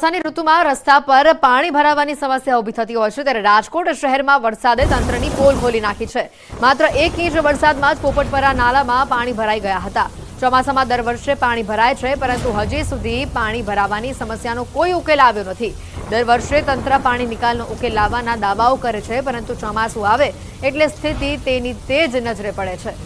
ચોમાસાની ઋતુમાં રસ્તા પર પાણી ભરાવાની સમસ્યા ઊભી થતી હોય છે ત્યારે રાજકોટ શહેરમાં વરસાદે તંત્રની પોલ ખોલી નાખી છે। માત્ર 1 ઇંચ વરસાદમાં જ પોપટપરા નાલામાં પાણી ભરાઈ ગયા હતા। ચોમાસામાં દર વર્ષે પાણી ભરાય છે પરંતુ હજી સુધી પાણી ભરાવાની સમસ્યાનો કોઈ ઉકેલ આવ્યો નથી। દર વર્ષે તંત્ર પાણી નિકાલનો ઉકેલ લાવવાના દાવાઓ કરે છે પરંતુ ચોમાસું આવે એટલે સ્થિતિ તેની તે જ નજરે પડે છે।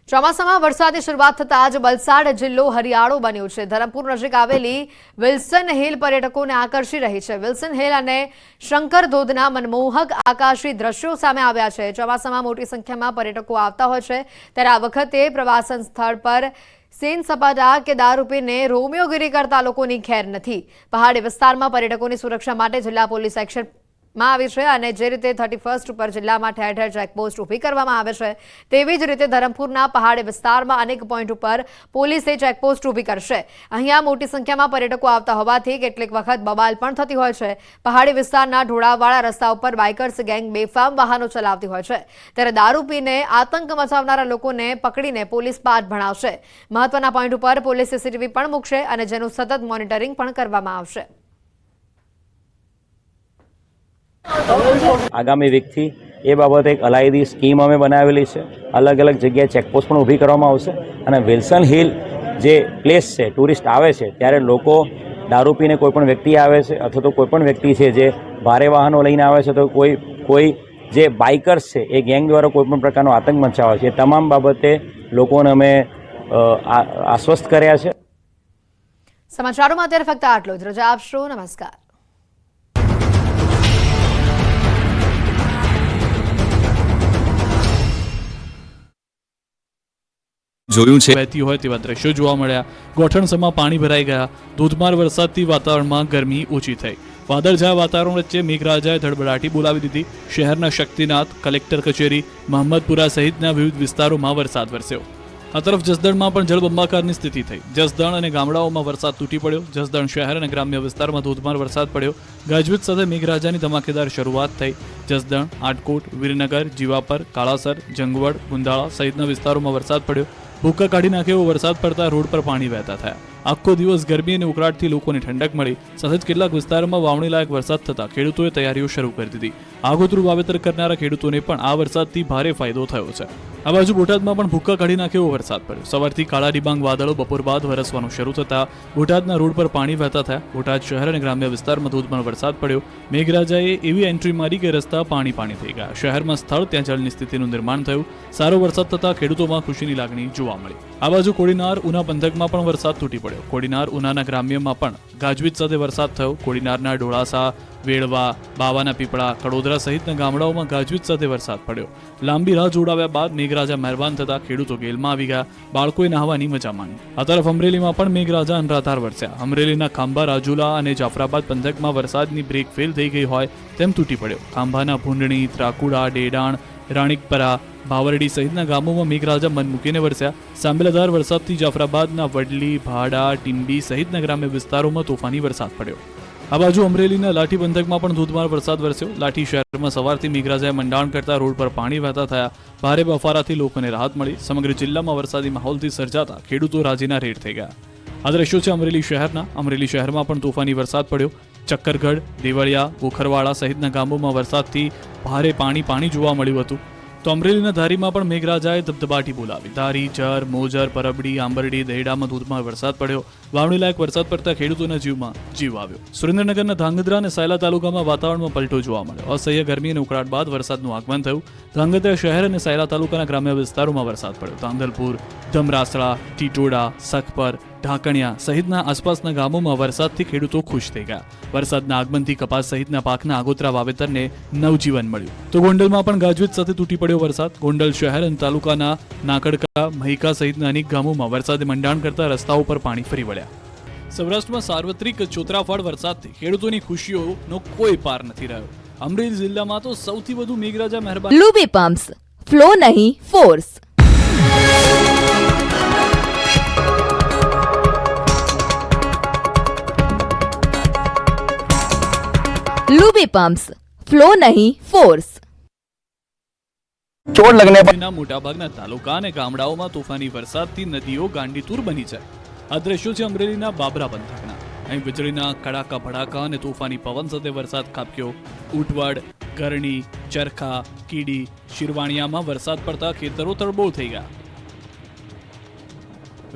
ચોમાસામાં વરસાદની શરૂઆત થતાં જ વલસાડ જિલ્લો હરિયાળો બન્યો છે। ધરમપુર નજીક આવેલી વિલ્સન હિલ પર્યટકોને આકર્ષી રહી છે। વિલ્સન હિલ અને શંકર ધોધના મનમોહક આકાશી દ્રશ્યો સામે આવ્યા છે। ચોમાસામાં મોટી સંખ્યામાં પર્યટકો આવતા હોય છે ત્યારે આ વખતે પ્રવાસન સ્થળ પર સેન સપાટા કે દારૂ પીને રોમિયોગીરી કરતા લોકોની ખેર નથી। પહાડી વિસ્તારમાં પર્યટકોની સુરક્ષા માટે જિલ્લા પોલીસ એક્શન આવી છે અને જે રીતે 31 ઉપર જિલ્લામાં ઠેર ઠેર ચેકપોસ્ટ ઊભી કરવામાં આવે છે તેવી જ રીતે ધરમપુરના પહાડી વિસ્તારમાં અનેક પોઈન્ટ ઉપર પોલીસે ચેકપોસ્ટ ઊભી કરશે। અહીંયા મોટી સંખ્યામાં પર્યટકો આવતા હોવાથી કેટલીક વખત બબાલ પણ થતી હોય છે। પહાડી વિસ્તારના ઢોળાવવાળા રસ્તા ઉપર બાઇકર્સ ગેંગ બેફામ વાહનો ચલાવતી હોય છે ત્યારે દારૂ પીને આતંક મચાવનારા લોકોને પકડીને પોલીસ પાઠ ભણાવશે। મહત્વના પોઈન્ટ ઉપર પોલીસ સીસીટીવી પણ મૂકશે અને જેનું સતત મોનિટરિંગ પણ કરવામાં આવશે। આગામી વીકથી એ બાબતે એક અલાયદી સ્કીમ અમે બનાવેલી છે। અલગ અલગ જગ્યાએ ચેકપોસ્ટ પણ ઊભી કરવામાં આવશે અને વિલ્સન હિલ જે પ્લેસ છે ટુરિસ્ટ આવે છે ત્યારે લોકો દારૂ પીને કોઈ પણ વ્યક્તિ આવે છે અથવા તો કોઈ પણ વ્યક્તિ છે જે ભારે વાહનો લઈને આવે છે તો કોઈ જે બાઇકર્સ છે એ ગેંગ દ્વારા કોઈ પણ પ્રકારનો આતંક મચાવે છે એ તમામ બાબતે લોકોને અમે આશ્વસ્ત કર્યા છે। સમાચારોમાં અત્યારે ફક્ત આટલું જ। રજા આપશો। નમસ્કાર। જોયું છે વહેતી હોય તેવા દ્રશ્યો જોવા મળ્યા। ગોઠણસમાં પાણી ભરાઈ ગયા। ધોધમાર વરસાદથી વાતાવરણમાં ગરમી ઓછી થઈ। વાદળછાયા વાતાવરણ વચ્ચે મેઘરાજાએ ધડબડાટી બોલાવી દીધી। શહેરના શક્તિનાથ, કલેક્ટર કચેરી, મહમ્મદપુરા સહિતના વિવિધ વિસ્તારોમાં વરસાદ વરસ્યો। આ તરફ જસદણમાં પણ જળબંબાકારની સ્થિતિ થઈ। જસદણ અને ગામડાઓમાં વરસાદ તૂટી પડ્યો। જસદણ શહેર અને ગ્રામ્ય વિસ્તારમાં ધોધમાર વરસાદ પડ્યો। ગાજવીજ સાથે મેઘરાજાની ધમાકેદાર શરૂઆત થઈ। જસદણ, આટકોટ, વીરનગર, જીવાપર, કાળાસર, જંગવડ, ગુંદાળા સહિતના વિસ્તારોમાં વરસાદ પડ્યો। ભૂક્કા કાઢી નાખે એવો વરસાદ પડતા રોડ પર પાણી વહેતા થયા। આખો દિવસ ગરમી અને ઉકળાટથી લોકોને ઠંડક મળી। સાથે જ કેટલાક વિસ્તારોમાં વાવણી લાયક વરસાદ થતા ખેડૂતોએ તૈયારીઓ શરૂ કરી દીધી। આગોતરું વાવેતર કરનારા ખેડૂતોને પણ આ વરસાદથી ભારે ફાયદો થયો છે। આ બાજુ બોટાદમાં પણ ભૂક્કા કાઢી નાખે એવો વરસાદ પડ્યો। સવારથી કાળા ડિબાંગ વાદળો બપોર બાદ વરસવાનું શરૂ થતા બોટાદના રોડ પર પાણી વહેતા થયા। બોટાદ શહેર અને ગ્રામ્ય વિસ્તારમાં ધોધમાર વરસાદ પડ્યો। મેઘરાજાએ એવી એન્ટ્રી મારી કે રસ્તા પાણી થઈ ગયા। શહેરમાં સ્થળ ત્યાં જળની સ્થિતિનું નિર્માણ થયું। સારો વરસાદ થતા ખેડૂતોમાં ખુશીની લાગણી જોવા મળી। આ બાજુ કોડીનાર, ઉના પંથકમાં પણ વરસાદ તૂટી પડ્યો। કોડીનાર, ઉનાના ગ્રામ્યમાં પણ ગાજવીજ સાથે વરસાદ થયો। કોડીનારના ઢોળાસા, વેળવા, બાવાના પીપળા, કડોદરા સહિતના ગામડાઓમાં ગાજવીજ સાથે વરસાદ પડ્યો। લાંબી રાહ જોડાવ્યા બાદ મેઘરાજા મહેરબાન થતા ખેડૂતો ગેલમાં આવી ગયા। બાળકોએ નહાવાની મજા માણી। આ તરફ અમરેલીમાં પણ મેઘરાજા અનરાધાર વરસ્યા। અમરેલીના ખાંભા, રાજુલા અને જાફરાબાદ પંથકમાં વરસાદની બ્રેક ફેલ થઈ ગઈ હોય તેમ તૂટી પડ્યો। ખાંભાના ભૂંડણી, ત્રાકુડા, ડેડાણ, રાણીકપરા, ભાવરડી સહિતના ગામોમાં મેઘરાજા મન મૂકીને વરસ્યા। સાંબેલાધાર વરસાદથી જાફરાબાદના વડલી, ભાડા, ટીંબી સહિતના ગ્રામ્ય વિસ્તારોમાં તોફાની વરસાદ પડ્યો। આ બાજુ અમરેલીના લાઠી પંથકમાં પણ ધોધમાર વરસાદ વરસ્યો। લાઠી શહેરમાં સવારથી મેઘરાજાએ મંડાણ કરતા રોડ પર પાણી વહેતા થયા। ભારે બફારાથી લોકોને રાહત મળી। સમગ્ર જિલ્લામાં વરસાદી માહોલથી સર્જાતા ખેડૂતો રાજીના રેડ થઈ ગયા। આ દ્રશ્યો છે અમરેલી શહેરના। અમરેલી શહેરમાં પણ તોફાની વરસાદ પડ્યો। ચક્કરગઢ, દેવળિયા, ગોખરવાડા સહિતના ગામોમાં વરસાદથી ભારે પાણી જોવા મળ્યું હતું। તો અમરેલીના ધારીમાં પણ મેઘરાજાએ ધબધબાટી બોલાવી। ધારી, જર, મોજર, પરબડી, આંબરડી, દહેડામાં ધોધમાર વરસાદ પડ્યો। વાવણી લાયક વરસાદ પડતા ખેડૂતોના જીવમાં જીવ આવ્યો। સુરેન્દ્રનગરના ધાંગધ્રા અને સાયલા તાલુકામાં વાતાવરણમાં પલટો જોવા મળ્યો। અસહ્ય ગરમી અને ઉકળાટ બાદ વરસાદનું આગમન થયું। ધાંગધ્રા શહેર અને સાયલા તાલુકાના ગ્રામ્ય વિસ્તારોમાં વરસાદ પડ્યો। ધાંધલપુર, ધમરાસળા, ટીટોડા, સખપર, ઢાકણિયા સહિતના આસપાસના ગામોમાં વરસાદથી ખેડૂતો ખુશ થઈ ગયા। વરસાદના આગમનથી કપાસ સહિતના પાકના આગોતરા વાવેતરને નવજીવન મળ્યું। તો ગોંડલમાં પણ ગાજવીજ સાથે તૂટી પડ્યો વરસાદ। ગોંડલ શહેર અને તાલુકાના નાકડકા, મહિકા સહિતના અનેક ગામોમાં વરસાદે મંડાણ કરતા રસ્તાઓ પર પાણી ફરી વળ્યા। સૌરાષ્ટ્રમાં સાર્વત્રિક ચોતરાફળ વરસાદથી ખેડૂતોની ખુશીઓનો કોઈ પાર નથી રહ્યો। અમરેલી જિલ્લામાં તો સૌથી વધુ મેઘરાજા મહેરબાન। લૂબી પમ્પ્સ, ફ્લો નહીં ફોર્સ। लूबी पम्प्स, फ्लो नहीं फोर्स। चोट लगने पर રાજ્યના મોટાભાગના તાલુકા અને ગામડાઓમાં તોફાની વરસાદથી નદીઓ ગાંડીતુર બની છે. આ દ્રશ્યો છે અમરેલીના બાબરા પંથકના. અહીં વીજળીના કડાકા ભડાકા અને તોફાની પવન સાથે વરસાદ ખાબક્યો. ઉટવડ, ગરણી, ચરખા, કીડી, શિરવાણિયામાં વરસાદ પડતા ખેતરો તરબોળ થઈ ગયા.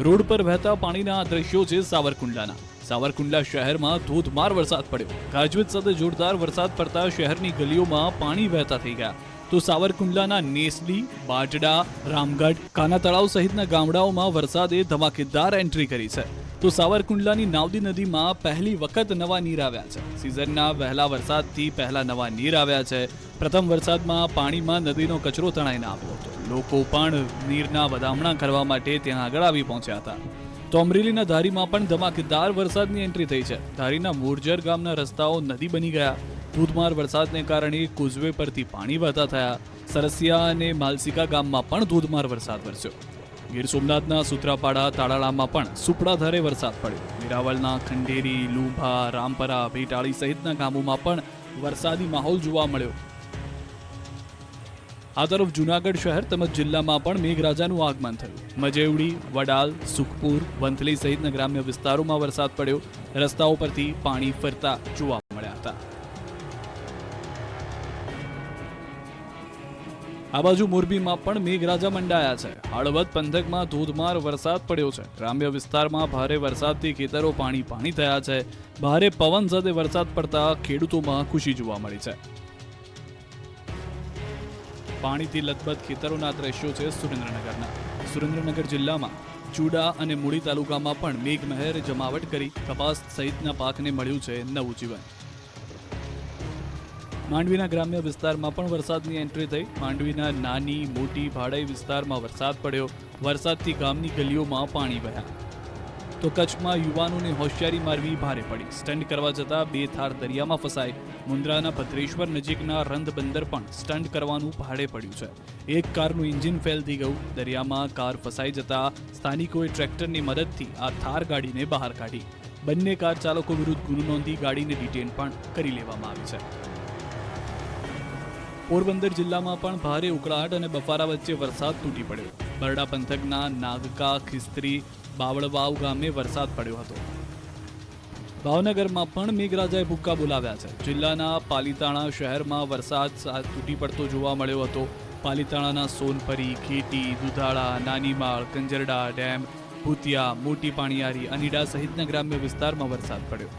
રોડ પર વહેતા પાણીના આ દ્રશ્યો છે સાવરકુંડલાના. સાવરકુંડલા શહેરમાં ધોધમાર વરસાદ પડ્યો. ગાજવીજ સાથે જોરદાર વરસાદ પડતા શહેરની ગલીઓમાં પાણી વહેતા થઈ ગયા. તો સાવરકુંડલાના નેસડી, બાજડા, રામગઢ, કાના તળાવ સહિતના ગામડાઓમાં વરસાદે ધમાકેદાર એન્ટ્રી કરી છે. તો સાવરકુંડલાની નાવદી નદીમાં પહેલી વખત નવા નીર આવ્યા છે. સિઝનના વહેલા વરસાદથી પહેલા નવા નીર આવ્યા છે. પ્રથમ વરસાદમાં પાણીમાં નદીનો કચરો તણાઈને આવ્યો હતો. લોકો પણ નીરના વધામણા કરવા માટે ત્યાં આગળ આવી પહોંચ્યા હતા. તો અમરેલીના ધારીમાં પણ ધમાકેદાર વરસાદની એન્ટ્રી થઈ છે. ધારીના મોરજર ગામના રસ્તાઓ નદી બની ગયા. ધોધમાર વરસાદને કારણે કોઝવે પરથી પાણી વહેતા થયા. સરસિયા અને માલસિકા ગામમાં પણ ધોધમાર વરસાદ વરસ્યો. ગીર સોમનાથના સુત્રાપાડા, તાળાળામાં પણ સુપડાધારે વરસાદ પડ્યો. વેરાવળના ખંડેરી, લુંભા, રામપરા, ભેટાળી સહિતના ગામોમાં પણ વરસાદી માહોલ જોવા મળ્યો. આ તરફ જૂનાગઢ શહેર તેમજ જિલ્લામાં પણ મેઘરાજાનું આગમન થયું. મજેવડી, વડાલ, સુખપુર, વંથલી સહિતના ગ્રામ્ય વિસ્તારોમાં વરસાદ પડ્યો. રસ્તાઓ પરથી પાણી ફરતા જોવા મળ્યા હતા. આ બાજુ મોરબીમાં પણ મેઘરાજા મંડાયા છે. હળવદ પંથકમાં ધોધમાર વરસાદ પડ્યો છે. ગ્રામ્ય વિસ્તારમાં ભારે વરસાદથી ખેતરો પાણી થયા છે. ભારે પવન સાથે વરસાદ પડતા ખેડૂતોમાં ખુશી જોવા મળી છે. પાણીથી લથબથ ખેતરોના દ્રશ્યો છે સુરેન્દ્રનગરના. સુરેન્દ્રનગર જિલ્લામાં ચૂડા અને મૂળી તાલુકામાં પણ મેઘમહેર જમાવટ કરી કપાસ સહિતના પાકને મળ્યું છે નવું જીવન. માંડવીના ગ્રામ્ય વિસ્તારમાં પણ વરસાદની એન્ટ્રી થઈ. માંડવીના નાની મોટી ભાડાઈ વિસ્તારમાં વરસાદ પડ્યો. વરસાદથી ગામની ગલીઓમાં પાણી વહ્યા. તો કચ્છમાં યુવાનોને હોશિયારી મારવી ભારે પડી. સ્ટન્ટ કરવા જતા 2 થાર દરિયામાં ફસાય. મુન્દ્રાના ભદ્રેશ્વર નજીકના રંધ બંદર પણ સ્ટન્ટ કરવાનું ભારે પડ્યું છે. એક કારનું એન્જિન ફેલ થઈ ગયું. દરિયામાં કાર ફસાઈ જતા સ્થાનિકોએ ટ્રેક્ટરની મદદથી આ થાર ગાડીને બહાર કાઢી. બંને કાર ચાલકો વિરુદ્ધ ગુનો નોંધી ગાડીને ડિટેન પણ કરી લેવામાં આવી છે. પોરબંદર જિલ્લામાં પણ ભારે ઉકળાટ અને બફારા વચ્ચે વરસાદ તૂટી પડ્યો. બરડા પંથકના નાગકા, ખિસ્ત્રી, બાવળવાવ ગામે વરસાદ પડ્યો હતો. ભાવનગરમાં પણ મેઘરાજાએ ભૂક્કા બોલાવ્યા છે. જિલ્લાના પાલીતાણા શહેરમાં વરસાદ તૂટી પડતો જોવા મળ્યો હતો. પાલીતાણાના સોનપરી, ખેટી, દુધાળા, નાનીમાળ, કંજરડા ડેમ, ભૂતિયા, મોટી પાણીયારી, અનીડા સહિતના ગ્રામ્ય વિસ્તારમાં વરસાદ પડ્યો.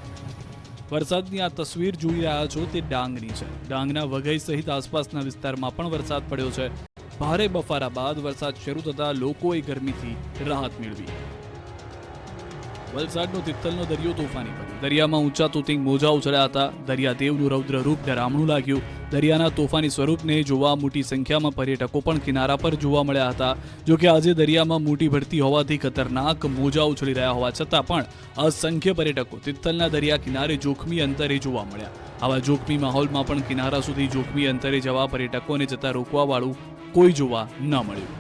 વરસાદની આ તસવીર જોઈ રહ્યા છો તે ડાંગની છે. ડાંગના વઘઈ સહિત આસપાસના વિસ્તારમાં પણ વરસાદ પડ્યો છે. ભારે બફારા બાદ વરસાદ શરૂ થતા લોકોએ ગરમીથી રાહત મેળવી. વલસાડનો તિથલનો દરિયો તોફાની બન્યો. દરિયામાં ઊંચા તોતિંગ મોજા ઉછળ્યા હતા. દરિયાદેવનું રૌદ્ર રૂપ ડરામણું લાગ્યું. દરિયાના તોફાની સ્વરૂપને જોવા મોટી સંખ્યામાં પર્યટકો પણ કિનારા પર જોવા મળ્યા હતા. જોકે આજે દરિયામાં મોટી ભરતી હોવાથી ખતરનાક મોજા ઉછળી રહ્યા હોવા છતાં પણ અસંખ્ય પર્યટકો તિથલના દરિયા કિનારે જોખમી અંતરે જોવા મળ્યા. આવા જોખમી માહોલમાં પણ કિનારા સુધી જોખમી અંતરે જવા પર્યટકોને જતા રોકવા વાળું કોઈ જોવા ન મળ્યું.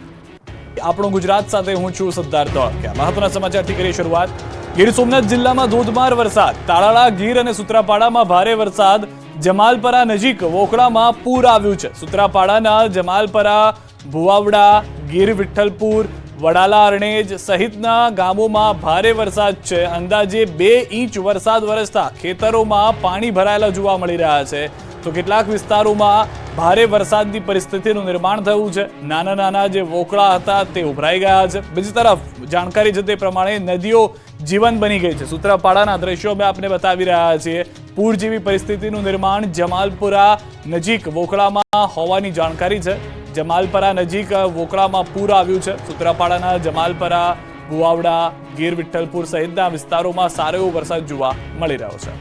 આપણું ગુજરાત સાથે હું છું સિદ્ધાર્થ ધોળકિયા. મહત્વના સમાચારથી કરીએ શરૂઆત. ગીર સોમનાથ જિલ્લામાં ધોધમાર વરસાદ. તાળાળા, ગીર અને સુત્રાપાડામાં ભારે વરસાદ. જમાલપરા નજીક વોકળામાં પૂર આવ્યું છે. સુત્રાપાડાના જમાલપરા, ભુવાવડા, ગીર વિઠ્ઠલપુર, વડાલા, અરણેજ સહિતના ગામોમાં ભારે વરસાદ છે. અંદાજે 2 ઇંચ વરસાદ વરસતા ખેતરોમાં પાણી ભરાયેલા જોવા મળી રહ્યા છે. તો કેટલાક વિસ્તારોમાં ભારે વરસાદની પરિસ્થિતિનું નિર્માણ થયું છે. નાના નાના જે વોકળા હતા તે ઉભરાઈ ગયા છે. બીજી તરફ જાણકારી છે તે પ્રમાણે નદીઓ જીવન બની ગઈ છે. સુત્રાપાડાના દ્રશ્યો અમે આપને બતાવી રહ્યા છીએ. પૂર જેવી પરિસ્થિતિનું નિર્માણ જમાલપુરા નજીક વોકળામાં હોવાની જાણકારી છે. જમાલપરા નજીક વોકળામાં પૂર આવ્યું છે. સુત્રાપાડાના જમાલપરા, ભુવાવડા, ગીર વિઠ્ઠલપુર સહિતના વિસ્તારોમાં સારો એવો વરસાદ જોવા મળી રહ્યો છે.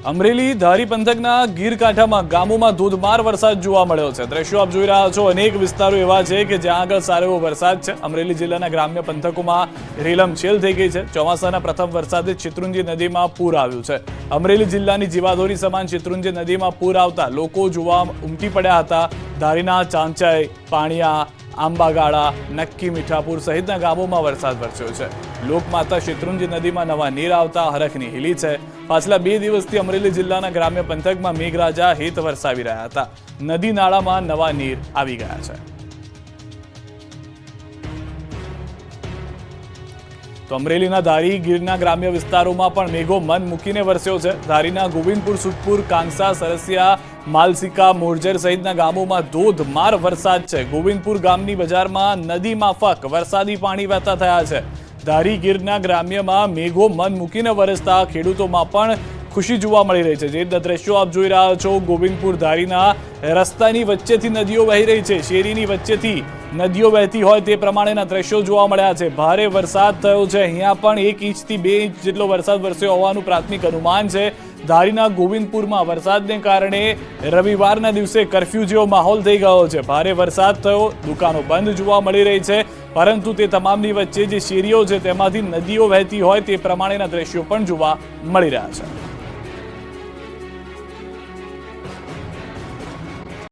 અમરેલી ધારી પંથકના ગીરકાંઠામાં ગામોમાં ધોધમાર વરસાદ જોવા મળ્યો છે. દ્રશ્યો આપ જોઈ રહ્યા છો. અનેક વિસ્તારો એવા છે કે જ્યાં આગળ સારો એવો વરસાદ છે. અમરેલી જિલ્લાના ગ્રામ્ય પંથકોમાં રેલમછેલ થઈ ગઈ છે. ચોમાસાના પ્રથમ વરસાદે શેત્રુંજી નદીમાં પૂર આવ્યું છે. અમરેલી જિલ્લાની જીવાદોરી સમાન શેત્રુંજી નદીમાં પૂર આવતા લોકો જોવા ઉમટી પડ્યા હતા. ધારીના ચાંચય, પાણિયા, આંબાગાળા, નક્કી, મીઠાપુર સહિતના ગામોમાં વરસાદ વરસ્યો છે. લોકમાતા શેત્રુંજી નદીમાં નવા નીર આવતા હરખની હીલી છે. પાછલા 2 દિવસથી અમરેલી જિલ્લાના ગ્રામ્ય પંથકમાં મેઘરાજા હેત વરસાવી રહ્યા હતા. નદી નાળામાં નવા નીર આવી ગયા છે. તો અમરેલીના ધારી ગીરના ગ્રામ્ય વિસ્તારોમાં પણ મેઘો મન મૂકીને વરસ્યો છે. ધારીના ગોવિંદપુર, સુખપુર, કાંસા, સરસિયા, માલસિકા, મોરજર સહિતના ગામોમાં ધોધમાર વરસાદ છે. ગોવિંદપુર ગામની બજારમાં નદી માફક વરસાદી પાણી વહેતા થયા છે. ધારી ગીરના ગ્રામ્યમાં મેઘો મન મૂકીને વરસતા ખેડૂતોમાં પણ ખુશી જોવા મળી રહી છે. જે દ્રશ્યો આપ જોઈ રહ્યા છો, ગોવિંદપુર ધારીના રસ્તાની વચ્ચેથી નદીઓ વહી રહી છે. શેરીની વચ્ચેથી નદીઓ વહેતી હોય તે પ્રમાણેના દ્રશ્યો જોવા મળ્યા છે. ભારે વરસાદ થયો છે. અહીંયા પણ 1 ઇંચથી 2 ઇંચ જેટલો વરસાદ વરસ્યો હોવાનું પ્રાથમિક અનુમાન છે. ધારીના ગોવિંદપુરમાં વરસાદને કારણે રવિવારના દિવસે કર્ફ્યુ જેવો માહોલ થઈ ગયો છે. ભારે વરસાદ થયો, દુકાનો બંધ જોવા મળી રહી છે, પરંતુ તે તમામની વચ્ચે જે શેરીઓ છે તેમાંથી નદીઓ વહેતી હોય તે પ્રમાણેના દ્રશ્યો પણ જોવા મળી રહ્યા છે.